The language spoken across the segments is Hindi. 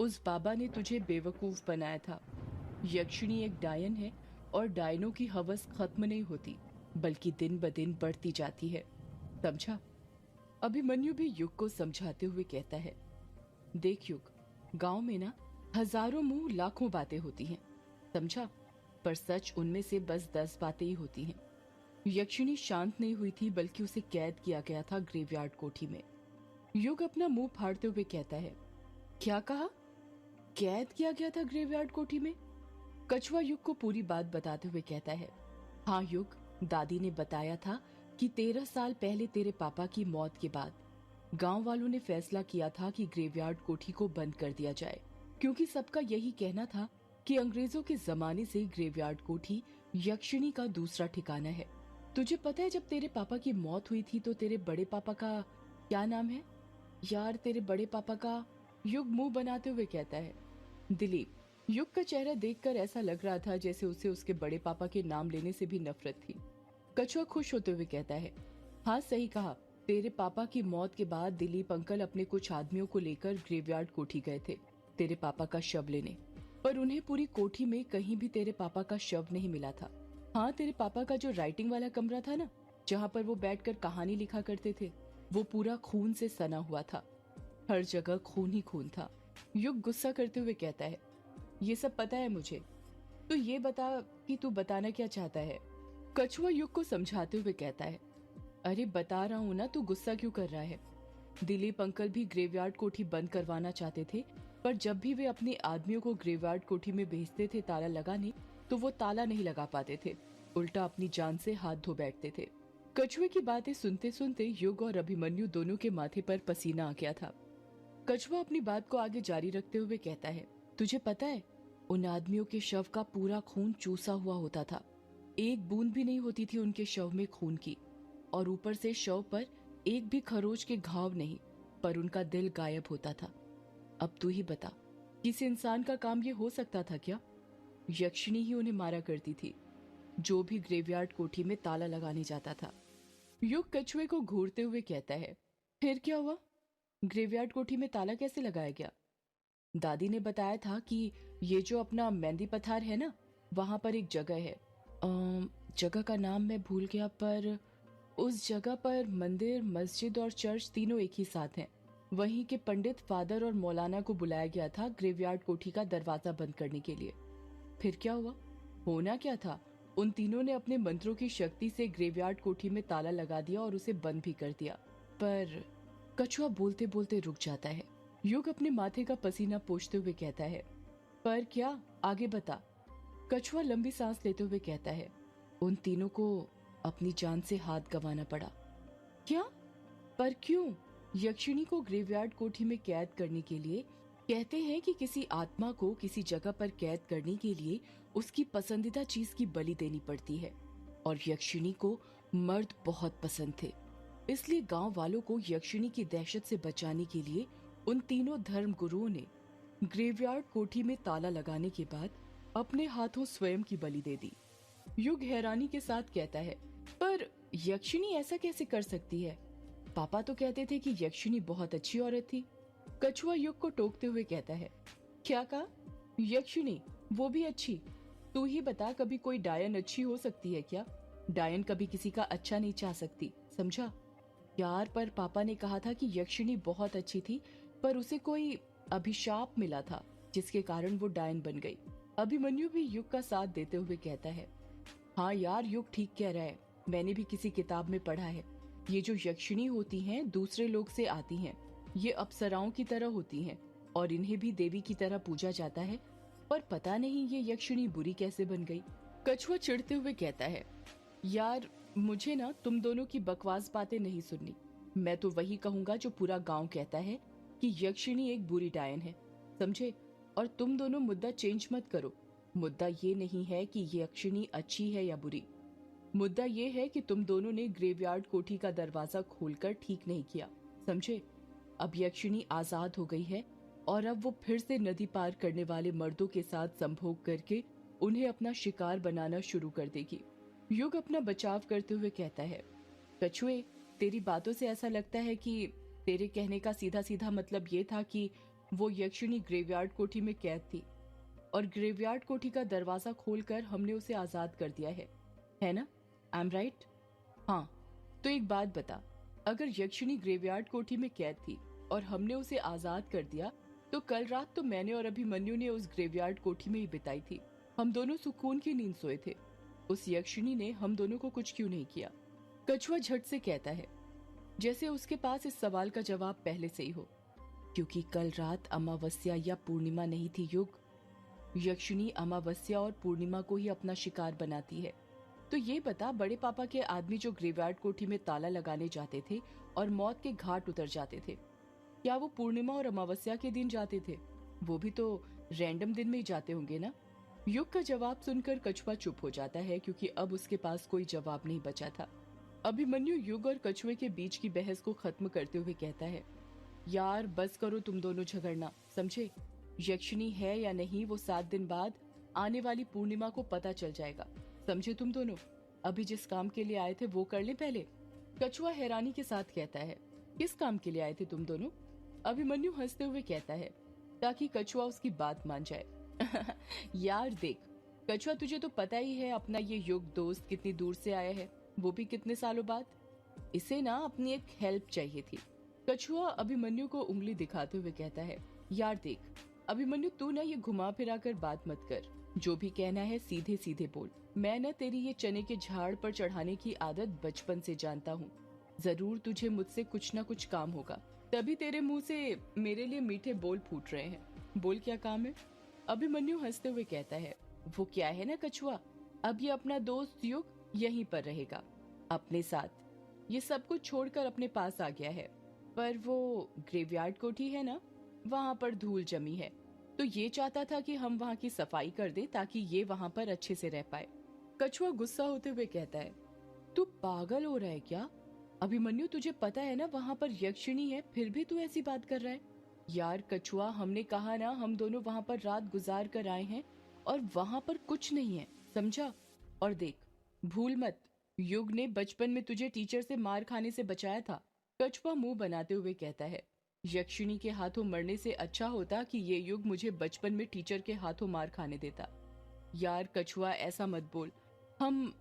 उस बाबा ने तुझे बेवकूफ बनाया था। यक्षिणी एक डायन है और डायनों की हवस खत्म नहीं होती, बल्कि दिन ब दिन बढ़ती जाती है, समझा? अभिमन्यु भी युग को समझाते हुए कहता है, देख युग, गांव में ना हजारों मुंह लाखों बातें होती हैं, समझा? पर सच उनमें से बस 10 बातें ही होती हैं। यक्षिणी शांत नहीं हुई थी, बल्कि उसे कैद किया गया था ग्रेवयार्ड कोठी में। युग अपना मुंह फाड़ते हुए कहता है, क्या कहा? कैद किया गया था ग्रेवयार्ड कोठी में? कछुआ युग को पूरी बात बताते हुए कहता है, हाँ युग, दादी ने बताया था कि 13 साल पहले तेरे पापा की मौत के बाद गांव वालों ने फैसला किया था कि ग्रेवयार्ड कोठी को बंद कर दिया जाए, क्योंकि सबका यही कहना था कि अंग्रेजों के जमाने से ग्रेवयार्ड कोठी यक्षिणी का दूसरा ठिकाना है। तुझे पता है जब तेरे पापा की मौत हुई थी तो तेरे बड़े पापा का क्या नाम है? यार तेरे बड़े पापा का, युग मुंह बनाते हुए कहता है, दिलीप। युग का चेहरा देखकर ऐसा लग रहा था जैसे उसे उसके बड़े पापा के नाम लेने से भी नफरत थी। कछुआ खुश होते हुए कहता है, हाँ सही कहा, तेरे पापा की मौत के बाद दिलीप अंकल अपने कुछ आदमियों को लेकर ग्रेवयार्ड कोठी गए थे तेरे पापा का शव लेने, पर उन्हें पूरी कोठी में कहीं भी तेरे पापा का शव नहीं मिला था। हाँ, तेरे पापा का जो राइटिंग वाला कमरा था ना, जहाँ पर वो बैठकर कहानी लिखा करते थे, वो पूरा खून से सना हुआ था। हर जगह खून ही खून था। युग गुस्सा करते हुए कहता है, ये सब पता है मुझे, तो ये बता कि तू बताना क्या चाहता है? कछुआ युग को समझाते हुए कहता है, अरे बता रहा हूँ ना, तू गुस्सा क्यों कर रहा है? दिलीप अंकल भी ग्रेवयार्ड कोठी बंद करवाना चाहते थे, पर जब भी वे अपने आदमियों को ग्रेवयार्ड कोठी में भेजते थे ताला लगाने, तो वो ताला नहीं लगा पाते थे, उल्टा अपनी जान से हाथ धो बैठते थे। कछुए की बातें सुनते सुनते युग और अभिमन्यु दोनों के माथे पर पसीना आ गया था। कछुआ अपनी बात को आगे जारी रखते हुए कहता है, तुझे पता है, उन आदमियों के शव का पूरा खून चूसा हुआ होता था, एक बूंद भी नहीं होती थी उनके शव में खून की, और ऊपर से शव पर एक भी खरोच के घाव नहीं, पर उनका दिल गायब होता था। अब तू ही बता, किसी इंसान का काम ये हो सकता था क्या? यक्षिणी ही उन्हें मारा करती थी, जो भी ग्रेवयार्ड कोठी में ताला लगाने जाता था। युग कछुए को घूरते हुए कहता है, फिर क्या हुआ? ग्रेवयार्ड कोठी में ताला कैसे लगाया गया? दादी ने बताया था कि ये जो अपना मेहंदी पथार है ना, वहां पर एक जगह है, जगह का नाम मैं भूल गया, पर उस जगह पर मंदिर, मस्जिद और चर्च तीनों एक ही साथ हैं। वहीं के पंडित, फादर और मौलाना को बुलाया गया था ग्रेवयार्ड कोठी का दरवाजा बंद करने के लिए। फिर क्या हुआ? होना क्या था, उन तीनों ने अपने मंत्रों की शक्ति से ग्रेवयार्ड कोठी में ताला लगा दिया और उसे बंद भी कर दिया। पर कछुआ बोलते बोलते रुक जाता है। युग अपने माथे का पसीना पोंछते हुए कहता है, पर क्या, आगे बता। कछुआ लंबी सांस लेते हुए कहता है, उन तीनों को अपनी जान से हाथ गंवाना पड़ा। क्या? पर क्यों? यक्षिणी को ग्रेवयार्ड कोठी में कैद करने के लिए कहते हैं कि किसी आत्मा को किसी जगह पर कैद करने के लिए उसकी पसंदीदा चीज की बलि देनी पड़ती है, और यक्षिणी को मर्द बहुत पसंद थे। इसलिए गांव वालों को यक्षिणी की दहशत से बचाने के लिए उन तीनों धर्म गुरुओं ने ग्रेवयार्ड कोठी में ताला लगाने के बाद अपने हाथों स्वयं की बलि दे दी। युग हैरानी के साथ कहता है, पर यक्षिणी ऐसा कैसे कर सकती है? पापा तो कहते थे कि यक्षिणी बहुत अच्छी औरत थी। कछुआ युग को टोकते हुए कहता है, क्या कहा? यक्षिणी, वो भी अच्छी? तू ही बता, कभी कोई डायन अच्छी हो सकती है क्या? डायन कभी किसी का अच्छा नहीं चाह सकती, समझा? यार, पर पापा ने कहा था कि यक्षिणी बहुत अच्छी थी, पर उसे कोई अभिशाप मिला था जिसके कारण वो डायन बन गई। अभिमन्यु भी युग का साथ देते हुए कहता है, हाँ यार, युग ठीक कह रहा है, मैंने भी किसी किताब में पढ़ा है, ये जो यक्षिणी होती हैं दूसरे लोग से आती हैं, ये अप्सराओं की तरह होती हैं और इन्हें भी देवी की तरह पूजा जाता है, पर पता नहीं ये यक्षिणी बुरी कैसे बन गई। कछुआ चिढ़ते हुए कहता है, यार मुझे ना तुम दोनों की बकवास बातें नहीं सुननी, मैं तो वही कहूंगा जो पूरा गांव कहता है कि यक्षिणी एक बुरी डायन है, समझे? और तुम दोनों मुद्दा चेंज मत करो। मुद्दा ये नहीं है कि यक्षिणी अच्छी है या बुरी, मुद्दा ये है कि तुम दोनों ने ग्रेवयार्ड कोठी का दरवाजा खोलकर ठीक नहीं किया, समझे? अब यक्षिणी आजाद हो गई है और अब वो फिर से नदी पार करने वाले मर्दों के साथ संभोग करके उन्हें अपना शिकार बनाना शुरू कर देगी। युग अपना बचाव करते हुए कहता है, कछुए, तेरी बातों से ऐसा लगता है कि तेरे कहने का सीधा सीधा मतलब ये था कि वो यक्षिणी ग्रेवयार्ड कोठी में कैद थी और ग्रेवयार्ड कोठी का दरवाजा खोलकर हमने उसे आजाद कर दिया है ना? I am right? हाँ। तो एक बात बता, अगर यक्षिणी ग्रेवयार्ड कोठी में कैद थी और हमने उसे आजाद कर दिया, तो कल रात तो मैंने और अभिमन्यु ने उस ग्रेवयार्ड कोठी में ही बिताई थी। हम दोनों सुकून की नींद सोए थे। उस यक्षिणी ने हम दोनों को कुछ क्यों नहीं किया? कछुआ झट से कहता है, जैसे उसके पास इस सवाल का जवाब पहले से ही हो। क्योंकि कल रात अमावस्या या पूर्णिमा नहीं थी युग। यक्षिणी अमावस्या और पूर्णिमा को ही अपना शिकार बनाती है। तो ये बता, बड़े पापा के आदमी जो ग्रेवयार्ड कोठी में ताला लगाने जाते थे और मौत के घाट उतर जाते थे, क्या वो पूर्णिमा और अमावस्या के दिन जाते थे? वो भी तो रैंडम दिन में ही जाते होंगे ना? युग का जवाब सुनकर कछुआ चुप हो जाता है, क्योंकि अब उसके पास कोई जवाब नहीं बचा था। अभिमन्यु युग और कछुए के बीच की बहस को खत्म करते हुए कहता है, यार बस करो तुम दोनों झगड़ना, समझे? यक्षिणी है या नहीं वो 7 दिन बाद आने वाली पूर्णिमा को पता चल जाएगा, समझे तुम दोनों? अभी जिस काम के लिए आए थे वो कर ले पहले। कछुआ हैरानी के साथ कहता है, किस काम के लिए आए थे तुम दोनों? अभिमन्यु हंसते हुए कहता है, ताकि कछुआ उसकी बात मान जाए। यार देख कछुआ, तुझे तो पता ही है अपना ये युग दोस्त कितनी दूर से आया है, वो भी कितने सालों बाद। इसे ना अपनी एक हेल्प चाहिए थी। कछुआ अभिमन्यु को उंगली दिखाते हुए कहता है, यार देख अभिमन्यु, तू ना ये घुमा फिरा कर बात मत कर, जो भी कहना है सीधे सीधे बोल। मैं ना तेरी ये चने के झाड़ पर चढ़ाने की आदत बचपन से जानता हूँ। जरूर तुझे मुझसे कुछ ना कुछ काम होगा, तभी तेरे मुंह से मेरे लिए मीठे बोल फूट रहे हैं। बोल क्या काम है? अभिमन्यु हंसते हुए कहता है, वो क्या है ना कछुआ, अब ये अपना दोस्त युग यहीं पर रहेगा अपने साथ। ये सब कुछ छोड़कर अपने पास आ गया है, पर वो ग्रेवयार्ड कोठी है ना, वहाँ पर धूल जमी है, तो ये चाहता था कि हम वहाँ की सफाई कर दें ताकि ये वहाँ पर अच्छे से रह पाए। कछुआ गुस्सा होते हुए कहता है, तू पागल हो रहा है क्या? अभिमन्यु, तुझे पता है ना वहाँ पर यक्षिणी है, फिर भी तू ऐसी बात कर रहा है। यार कछुआ, हमने कहा ना हम दोनों वहाँ पर रात गुजार कर आए हैं और वहाँ पर कुछ नहीं है, समझा? और देख भूल मत, युग ने बचपन में तुझे टीचर से मार खाने से बचाया था। कछुआ मुंह बनाते हुए कहता है, यक्षिणी के हाथों मरने से अच्छा होता कि ये युग मुझे बचपन में टीचर के हाथों मार खाने देता। यार कछुआ, ऐसा मत बोल, हम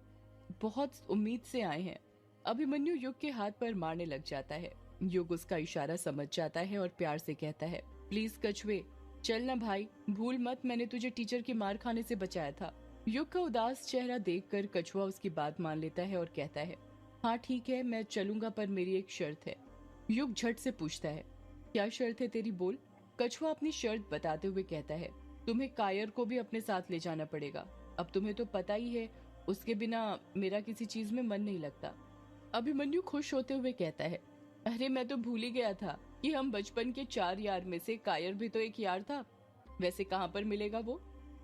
बहुत उम्मीद से आए हैं। अभिमन्यु युग के हाथ पर मारने लग जाता है। युग उसका इशारा समझ जाता है और प्यार से कहता है, प्लीज कछुए चल ना भाई, भूल मत मैंने तुझे टीचर के मार खाने से बचाया था। युग का उदास चेहरा देखकर कछुआ उसकी बात मान लेता है और कहता है, हाँ ठीक है मैं चलूंगा, पर मेरी एक शर्त है। युग झट से पूछता है, क्या शर्त है तेरी, बोल। कछुआ अपनी शर्त बताते हुए कहता है, तुम्हें कायर को भी अपने साथ ले जाना पड़ेगा। अब तुम्हें तो पता ही है उसके बिना मेरा किसी चीज में मन नहीं लगता। अभिमन्यु खुश होते हुए कहता है, अरे मैं तो भूल ही गया था कि हम बचपन के 4 यार में से कायर भी तो एक यार था। वैसे कहाँ पर मिलेगा वो?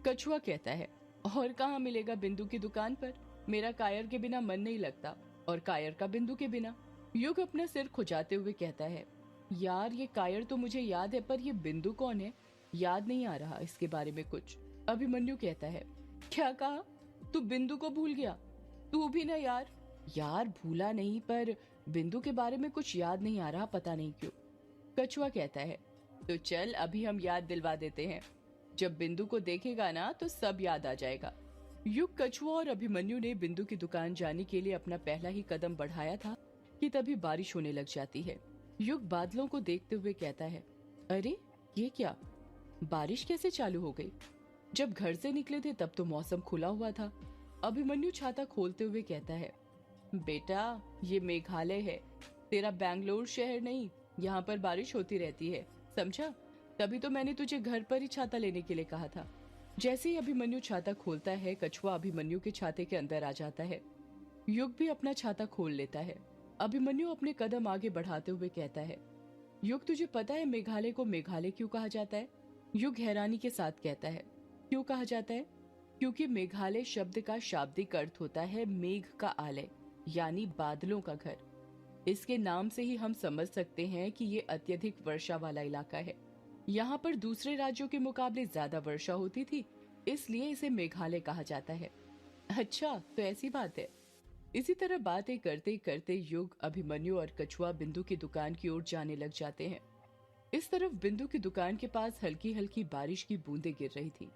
कछुआ कहता है, और कहाँ मिलेगा, बिंदु की दुकान पर। मेरा कायर के बिना मन नहीं लगता और कायर का बिंदु के बिना। युग अपना सिर खुजाते हुए कहता है, यार ये कायर तो मुझे याद है, पर ये बिंदु कौन है? याद नहीं आ रहा इसके बारे में कुछ। अभिमन्यु कहता है, क्या कहा? तू बिंदु को भूल गया? तू भी ना यार। यार भूला नहीं, पर बिंदु के बारे में कुछ याद नहीं आ रहा, पता नहीं क्यों। कछुआ कहता है, तो चल अभी हम याद दिलवा देते हैं, जब बिंदु को देखेगा ना तो सब याद आ जाएगा। युग, कछुआ और अभिमन्यु ने बिंदु की दुकान जाने के लिए अपना पहला ही कदम बढ़ाया था कि तभी बारिश होने लग जाती है। युग बादलों को देखते हुए कहता है, अरे ये क्या, बारिश कैसे चालू हो गई? जब घर से निकले थे तब तो मौसम खुला हुआ था। अभिमन्यु छाता खोलते हुए कहता है, बेटा ये मेघालय है, तेरा बैंगलोर शहर नहीं, यहाँ पर बारिश होती रहती है, समझा? तभी तो मैंने तुझे घर पर ही छाता लेने के लिए कहा था। जैसे ही अभिमन्यु छाता खोलता है, कछुआ अभिमन्यु के छाते के अंदर आ जाता है। युग भी अपना छाता खोल लेता है। अभिमन्यु अपने कदम आगे बढ़ाते हुए कहता है, युग तुझे पता है मेघालय को मेघालय क्यों कहा जाता है? युग हैरानी के साथ कहता है, क्यों कहा जाता है? क्योंकि मेघालय शब्द का शाब्दिक अर्थ होता है मेघ का आलय, यानी बादलों का घर। इसके नाम से ही हम समझ सकते हैं कि ये अत्यधिक वर्षा वाला इलाका है। यहाँ पर दूसरे राज्यों के मुकाबले ज्यादा वर्षा होती थी, इसलिए इसे मेघालय कहा जाता है। अच्छा तो ऐसी बात है। इसी तरह बातें करते करते युग, अभिमन्यु और कछुआ बिंदु की दुकान की ओर जाने लग जाते हैं। इस तरफ बिंदु की दुकान के पास हल्की हल्की बारिश की बूंदें गिर रही थी,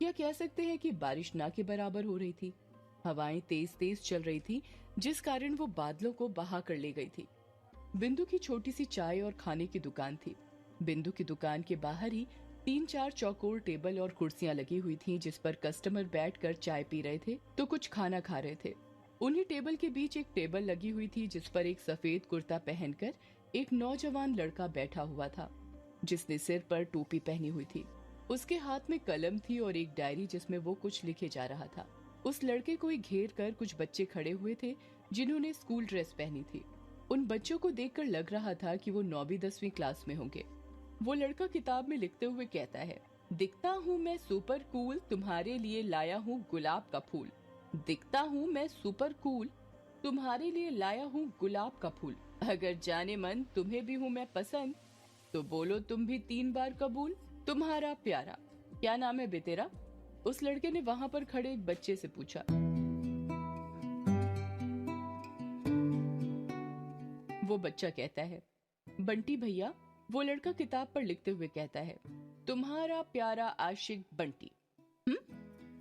या कह सकते हैं कि बारिश ना के बराबर हो रही थी। हवाएं तेज तेज चल रही थी, जिस कारण वो बादलों को बहा कर ले गई थी। बिंदु की छोटी सी चाय और खाने की दुकान थी। बिंदु की दुकान के बाहर ही 3-4 चौकोर टेबल और कुर्सियां लगी हुई थीं, जिस पर कस्टमर बैठकर चाय पी रहे थे तो कुछ खाना खा रहे थे। उन्हीं टेबल के बीच एक टेबल लगी हुई थी, जिस पर एक सफेद कुर्ता पहनकर एक नौजवान लड़का बैठा हुआ था, जिसने सिर पर टोपी पहनी हुई थी। उसके हाथ में कलम थी और एक डायरी, जिसमें वो कुछ लिखे जा रहा था। उस लड़के को ही घेर कर कुछ बच्चे खड़े हुए थे, जिन्होंने स्कूल ड्रेस पहनी थी। उन बच्चों को देखकर लग रहा था कि वो 9वीं-10वीं क्लास में होंगे। वो लड़का किताब में लिखते हुए कहता है, दिखता हूँ मैं सुपर कूल, तुम्हारे लिए लाया हूँ गुलाब का फूल। दिखता हूँ मैं सुपर कूल, तुम्हारे लिए लाया हूँ गुलाब का फूल। अगर जाने मन तुम्हें भी हूँ मैं पसंद, तो बोलो तुम भी 3 बार कबूल। तुम्हारा प्यारा। क्या नाम है बे तेरा? उस लड़के ने वहां पर खड़े एक बच्चे से पूछा। वो बच्चा कहता है, बंटी भैया। वो लड़का किताब पर लिखते हुए कहता है, तुम्हारा प्यारा आशिक बंटी।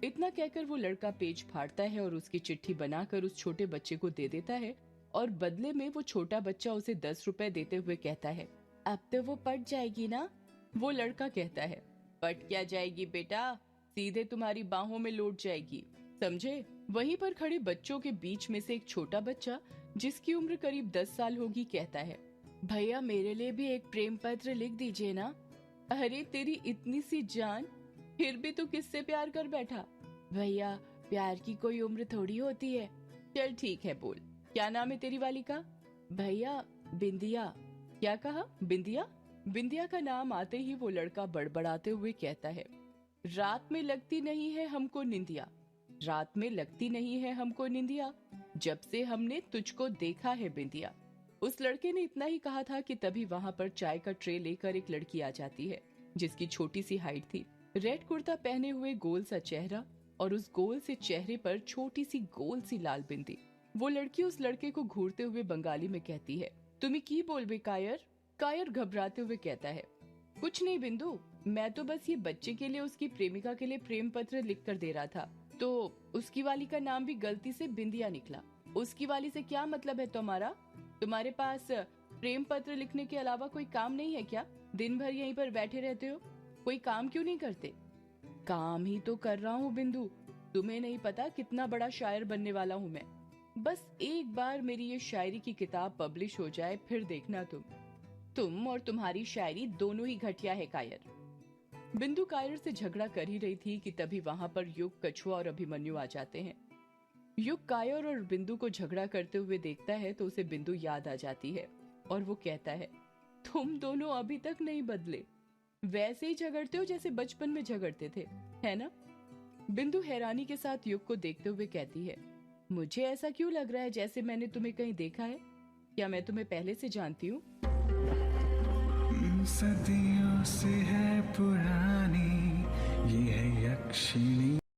इतना कहकर वो लड़का पेज फाड़ता है और उसकी चिट्ठी बनाकर उस छोटे बच्चे को दे देता है, और बदले में वो छोटा बच्चा उसे 10 रुपए देते हुए कहता है, अब तो वो पट जाएगी ना? वो लड़का कहता है, पट क्या जाएगी बेटा, सीधे तुम्हारी बाहों में लौट जाएगी, समझे? वहीं पर खड़े बच्चों के बीच में से एक छोटा बच्चा, जिसकी उम्र करीब 10 साल होगी, कहता है, भैया मेरे लिए भी एक प्रेम पत्र लिख दीजिए ना। अरे तेरी इतनी सी जान, फिर भी तू किससे प्यार कर बैठा? भैया प्यार की कोई उम्र थोड़ी होती है। चल ठीक है, बोल क्या नाम है तेरी वाली का? भैया बिंदिया। क्या कहा? बिंदिया? बिंदिया का नाम आते ही वो लड़का बड़बड़ाते हुए कहता है, रात में लगती नहीं है हमको निंदिया, रात में लगती नहीं है हमको निंदिया, जब से हमने तुझको देखा है बिंदिया। उस लड़के ने इतना ही कहा था कि तभी वहां पर चाय का ट्रे लेकर एक लड़की आ जाती है, जिसकी छोटी सी हाइट थी, रेड कुर्ता पहने हुए, गोल सा चेहरा, और उस गोल से चेहरे पर छोटी सी गोल सी लाल बिंदी। वो लड़की उस लड़के को घूरते हुए बंगाली में कहती है, तुम्हें की बोल बे कायर? कायर घबराते हुए कहता है, कुछ नहीं बिंदु, मैं तो बस ये बच्चे के लिए उसकी प्रेमिका के लिए प्रेम पत्र लिख कर दे रहा था, तो उसकी वाली का नाम भी गलती से बिंदिया निकला। उसकी वाली से क्या मतलब है तुम्हारा? तुम्हारे पास प्रेम पत्र लिखने के अलावा कोई काम नहीं है क्या? दिन भर यहीं पर बैठे रहते हो, कोई काम क्यों नहीं करते? काम ही तो कर रहा हूँ बिंदु, तुम्हें नहीं पता कितना बड़ा शायर बनने वाला हूँ मैं। बस एक बार मेरी ये शायरी की किताब पब्लिश हो जाए, फिर देखना तुम और तुम्हारी शायरी दोनों ही घटिया है कायर। बिंदु कायर से झगड़ा कर ही रही थी कि तभी वहां पर युग, कछुआ और अभिमन्यु आ जाते हैं। युग कायर और बिंदु को झगड़ा करते हुए देखता है तो उसे बिंदु याद आ जाती है, और वो कहता है, तुम दोनों अभी तक नहीं बदले, वैसे ही झगड़ते हो जैसे बचपन में झगड़ते थे, है ना? बिंदु हैरानी के साथ युग को देखते हुए कहती है, मुझे ऐसा क्यों लग रहा है जैसे मैंने तुम्हें कहीं देखा है? क्या मैं तुम्हें पहले से जानती हूँ? सदियों से है पुरानी ये है यक्षिणी